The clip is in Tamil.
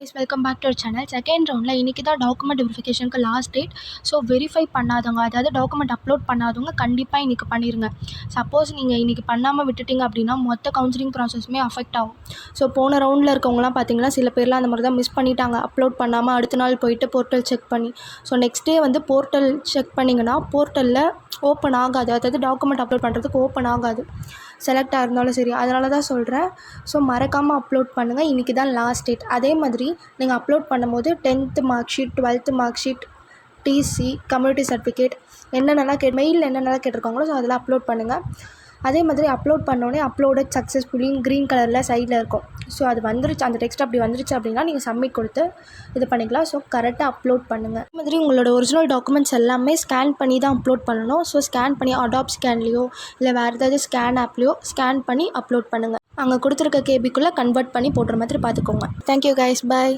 Guys welcome back to our channel. Second ரவுண்டில் இன்றைக்கி தான் டாக்குமெண்ட் வெரிஃபிகேஷனுக்கு லாஸ்ட் டேட். ஸோ வெரிஃபை பண்ணாதவங்க, அதாவது டாக்குமெண்ட் அப்லோட் பண்ணாதவங்க கண்டிப்பாக இன்றைக்கி பண்ணிடுங்க. சப்போஸ் நீங்கள் இன்றைக்கி பண்ணாமல் விட்டுட்டிங்க அப்படின்னா மொத்த கவுன்சிலிங் ப்ராசஸுமே அஃபெக்ட் ஆகும். ஸோ போன ரவுண்டில் இருக்கவங்களாம் பார்த்தீங்கன்னா சில பேர்லாம் அந்த மாதிரி தான் மிஸ் பண்ணிட்டாங்க. அப்லோட் பண்ணாமல் அடுத்த நாள் போயிட்டு போர்ட்டல் செக் பண்ணி, ஸோ நெக்ஸ்ட் டே வந்து போர்ட்டல் செக் பண்ணிங்கன்னா போர்ட்டலில் ஓப்பன் ஆகாது, அதாவது டாக்குமெண்ட் அப்லோட் பண்ணுறதுக்கு ஓப்பன் ஆகாது, செலக்டாக இருந்தாலும் சரி. அதனால தான் சொல்கிறேன். ஸோ மறக்காமல் அப்லோட் பண்ணுங்கள். இன்றைக்கி தான் லாஸ்ட் டேட். அதே மாதிரி நீங்கள் அப்லோட் பண்ணும்போது 10th mark sheet, 12th mark sheet, TC, community certificate என்னென்னலாம் மெயிலில் என்னென்னலாம் கேட்டிருக்காங்களோ ஸோ அதெல்லாம் அப்லோட் பண்ணுங்கள். அதே மாதிரி அப்லோட் பண்ணோடனே அப்லோடட் சக்ஸஸ்ஃபுல்லின்னு க்ரீன் கலரில் சைடில் இருக்கும். ஸோ அது வந்துருச்சு, அந்த டெக்ஸ்ட் அப்படி வந்துருச்சு அப்படின்னா நீங்கள் சப்மிட் கொடுத்து இது பண்ணிக்கலாம். ஸோ கரெக்டாக அப்லோட் பண்ணுங்கள். அதே மாதிரி உங்களோட ஒரிஜினல் டாக்குமெண்ட்ஸ் எல்லாமே ஸ்கேன் பண்ணி தான் அப்லோட் பண்ணணும். ஸோ ஸ்கேன் பண்ணி அடாப் ஸ்கேன்லேயோ இல்லை வேறு ஏதாவது ஸ்கேன் ஆப்லேயோ ஸ்கேன் பண்ணி அப்லோட் பண்ணுங்கள். அங்கே கொடுத்துருக்க கேபிக்குள்ளே கன்வெர்ட் பண்ணி போடுற மாதிரி பார்த்துக்கோங்க. தேங்க்யூ கைஸ், பாய்.